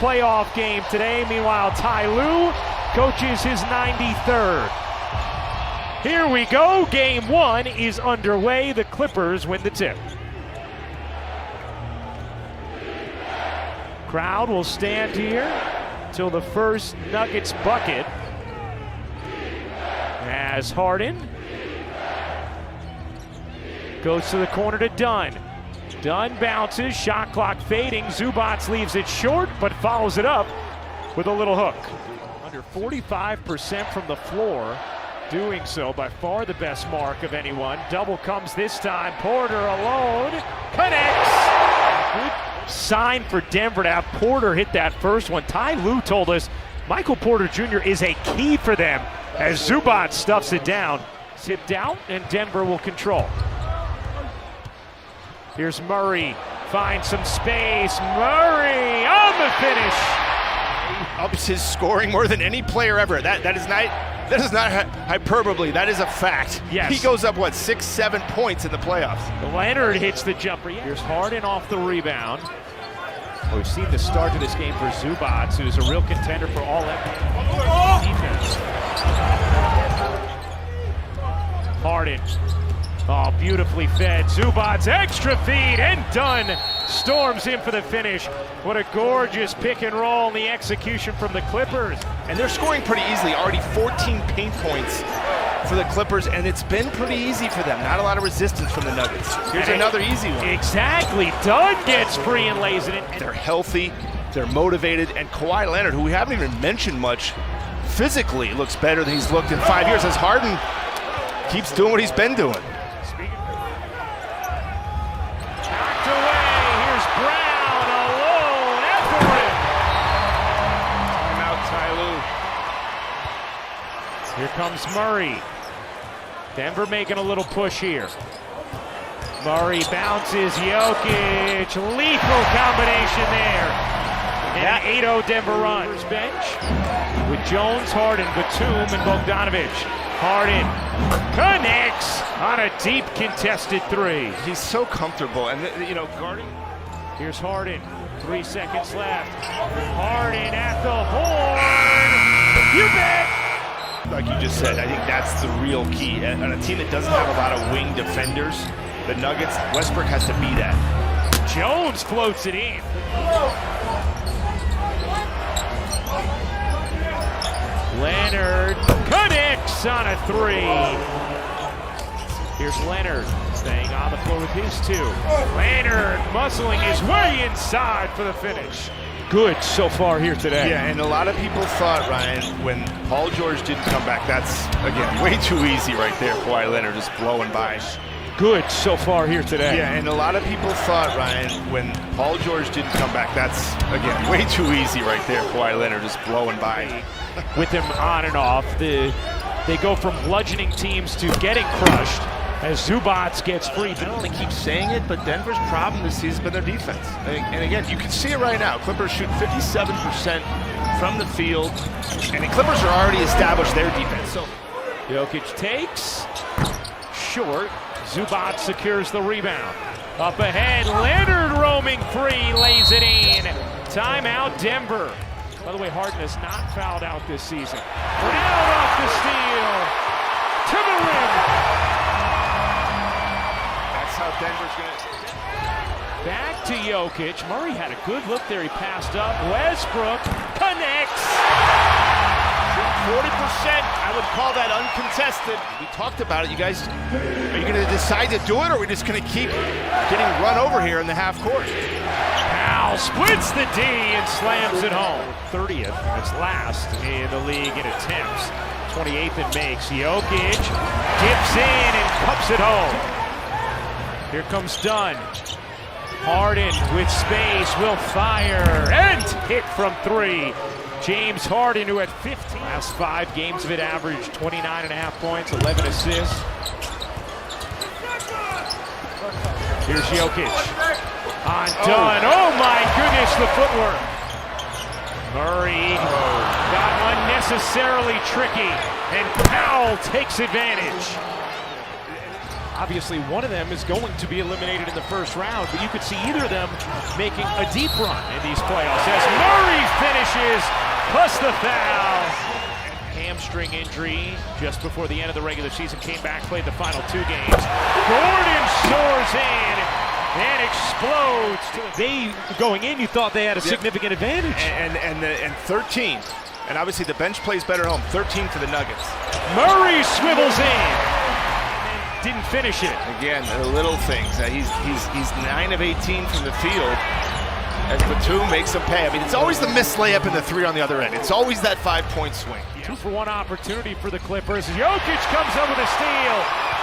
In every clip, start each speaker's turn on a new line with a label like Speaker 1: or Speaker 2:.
Speaker 1: playoff game today. Meanwhile, Ty Lue coaches his 93rd. Here we go. Game one is underway. The Clippers win the tip. Crowd will stand here till the first Nuggets bucket. As Harden goes to the corner to Dunn. Dunn bounces, shot clock fading. Zubac leaves it short, but follows it up with a little hook. Under 45% from the floor, doing so by far the best mark of anyone. Double comes this time. Porter alone, connects. Good sign for Denver to have Porter hit that first one. Ty Lue told us Michael Porter Jr. is a key for them as Zubac stuffs it down. Tipped out, and Denver will control. Here's Murray, finds some space. Murray on the finish.
Speaker 2: Ups his scoring more than any player ever. That is not hyperbole. That is a fact.
Speaker 1: Yes.
Speaker 2: He goes up 6-7 points in the playoffs.
Speaker 1: Leonard hits the jumper. Here's Harden off the rebound. Well, we've seen the start to this game for Zubac, who's a real contender for all defense. Harden. Oh, beautifully fed. Zubac extra feed, and Dunn storms in for the finish. What a gorgeous pick and roll in the execution from the Clippers.
Speaker 2: And they're scoring pretty easily. Already 14 paint points for the Clippers, and it's been pretty easy for them. Not a lot of resistance from the Nuggets. Here's another easy one.
Speaker 1: Exactly. Dunn gets free and lays it in.
Speaker 2: They're healthy, they're motivated, and Kawhileonard, who we haven't even mentioned much, physically looks better than he's looked in 5 years as Harden keeps doing what he's been doing.
Speaker 1: Knocked away. Here's Brown alone at the rim.
Speaker 2: Timeout, Ty Lue.
Speaker 1: Here comes Murray. Denver making a little push here. Murray bounces. Jokic. Lethal combination there. And 8-0 Denver runs. Bench with Jones, Harden, Batum, and Bogdanovic. Harden connects on a deep contested three.
Speaker 2: He's so comfortable, and guarding.
Speaker 1: Here's Harden, 3 seconds left. Harden at the horn. You bet.
Speaker 2: Like you just said, I think that's the real key. On a team that doesn't have a lot of wing defenders, the Nuggets, Westbrook has to be that.
Speaker 1: Jones floats it in. Leonard connects on a three. Here's Leonard staying on the floor with his two. Leonard muscling his way inside for the finish. Good so far here today.
Speaker 2: Yeah, and a lot of people thought, Ryan, when Paul George didn't come back, that's, again, way too easy right there. Kawhi Leonard just blowing by.
Speaker 1: Good so far here today.
Speaker 2: Yeah, and a lot of people thought, Ryan, when Paul George didn't come back, that's, again, way too easy right there. Kawhi Leonard just blowing by.
Speaker 1: With him on and off, they go from bludgeoning teams to getting crushed as Zubac gets free.
Speaker 2: I don't want to keep saying it, but Denver's problem this season has been their defense. And again, you can see it right now. Clippers shoot 57% from the field, and the Clippers are already established their defense. So
Speaker 1: Jokic takes, short. Zubac secures the rebound. Up ahead, Leonard roaming free, lays it in. Timeout, Denver. By the way, Harden has not fouled out this season. Brown off the steal. To the rim.
Speaker 2: that's how Denver's going to...
Speaker 1: Back to Jokic. Murray had a good look there. He passed up. Westbrook connects.
Speaker 2: 40%, I would call that uncontested. We talked about it. You guys, are you going to decide to do it, or are we just going to keep getting run over here in the half court?
Speaker 1: Powell splits the D and slams it home. 30th, that's last in the league in attempts. 28th in makes. Jokic dips in and cups it home. Here comes Dunn. Harden with space will fire and hit from three. James Harden, who had 15 last 5 games of it, averaged 29.5 points, 11 assists. Here's Jokic on Dunn. Oh my goodness, the footwork. Murray got unnecessarily tricky, and Powell takes advantage. Obviously, one of them is going to be eliminated in the first round, but you could see either of them making a deep run in these playoffs as Murray finishes, plus the foul. Hamstring injury just before the end of the regular season, came back, played the final 2 games. Gordon soars in and explodes. They, going in, you thought they had a significant advantage.
Speaker 2: And 13. And obviously the bench plays better at home. 13 for the Nuggets.
Speaker 1: Murray swivels in. Didn't finish it.
Speaker 2: Again, the little things. He's 9 of 18 from the field. As Batum makes him pay. I mean, it's always the missed layup and the 3 on the other end. It's always that 5-point swing.
Speaker 1: 2-for-1 opportunity for the Clippers. Jokic comes up with a steal.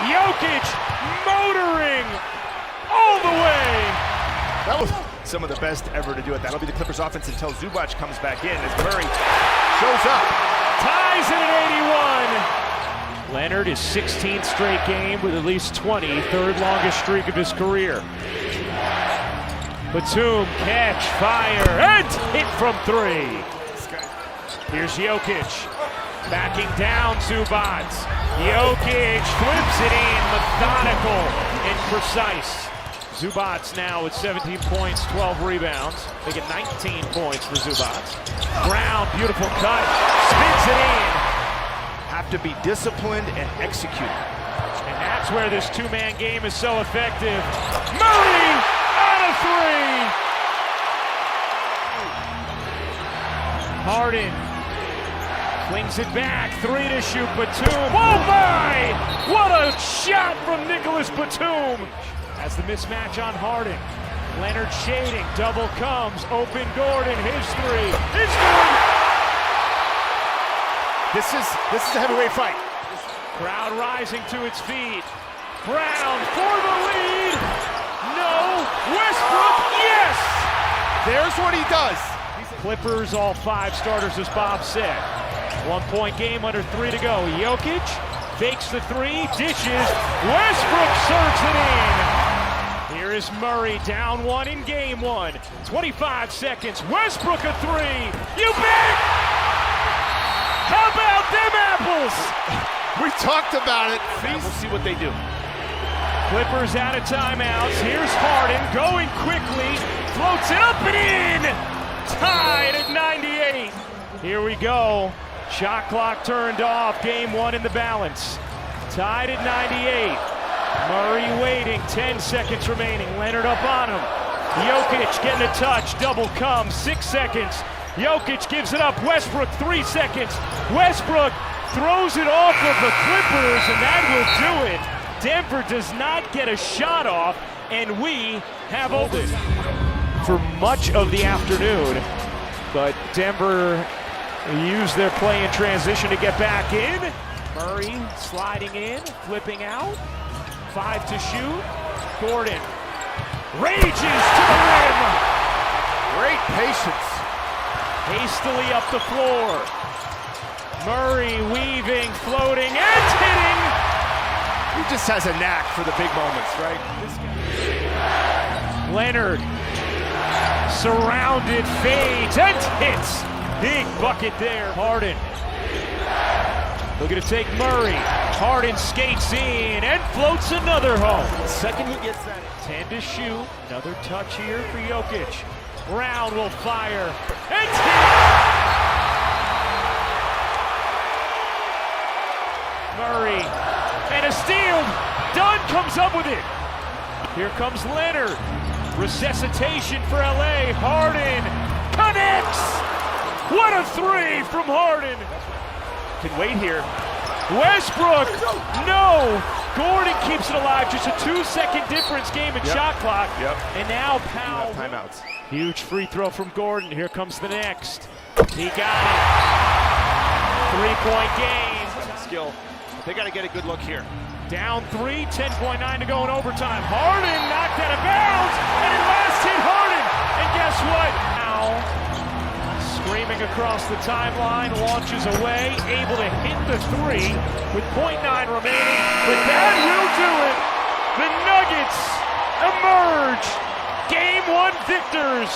Speaker 1: Jokic motoring all the way.
Speaker 2: That was some of the best ever to do it. That'll be the Clippers offense until Zubac comes back in as Murray shows up.
Speaker 1: Ties it at 81. Leonard, his 16th straight game with at least 20, third longest streak of his career. Batum, catch, fire, and hit from 3. Here's Jokic, backing down Zubac. Jokic flips it in, methodical and precise. Zubac now with 17 points, 12 rebounds. They get 19 points for Zubac. Brown, beautiful cut, spins it in.
Speaker 2: Have to be disciplined and execute.
Speaker 1: And that's where this 2-man game is so effective. Murray out of 3. Harden flings it back, 3 to shoot. Batum. Oh my! What a shot from Nicholas Batum! Has the mismatch on Harden. Leonard shading, double comes, open Gordon, his 3 is good!
Speaker 2: This is a heavyweight fight.
Speaker 1: Crowd rising to its feet. Brown for the lead. No. Westbrook, yes!
Speaker 2: There's what he does.
Speaker 1: Clippers, all 5 starters, as Bob said. 1-point game, under 3 to go. Jokic fakes the 3, dishes. Westbrook serves it in. Here is Murray, down 1 in game 1. 25 seconds. Westbrook a 3. You bet! How about them apples?
Speaker 2: We talked about it. We'll see what they do.
Speaker 1: Clippers out of timeouts. Here's Harden going quickly. Floats it up and in. Tied at 98. Here we go. Shot clock turned off. Game 1 in the balance. Tied at 98. Murray waiting. 10 seconds remaining. Leonard up on him. Jokic getting a touch. Double comes. 6 seconds. Jokic gives it up. Westbrook, 3 seconds. Westbrook throws it off of the Clippers, and that will do it. Denver does not get a shot off, and we have open for much of the afternoon. But Denver used their play in transition to get back in. Murray sliding in, flipping out. 5 to shoot. Gordon rages to the rim.
Speaker 2: Great patience.
Speaker 1: Hastily up the floor. Murray weaving, floating, and hitting.
Speaker 2: He just has a knack for the big moments, right?
Speaker 1: Leonard, surrounded, fades, and hits. Big bucket there. Harden looking to take Murray. Harden skates in and floats another home.
Speaker 2: Second he gets that.
Speaker 1: 10 to shoot. Another touch here for Jokic. Brown will fire and hit. Murray and a steal. Dunn comes up with it. Here comes Leonard. Resuscitation for LA. Harden connects. What a 3 from Harden.
Speaker 2: Can wait here.
Speaker 1: Westbrook, no. Gordon keeps it alive. Just a 2-second difference game in shot clock. And now Powell.
Speaker 2: Timeouts.
Speaker 1: Huge free throw from Gordon. Here comes the next. He got it. 3-point game.
Speaker 2: Skill. They got to get a good look here.
Speaker 1: Down 3, 10.9 to go in overtime. Harden knocked out of bounds, and it last hit Harden. And guess what? Now, screaming across the timeline, launches away, able to hit the 3 with 0.9 remaining. But that will do it. The Nuggets emerge Game 1 victors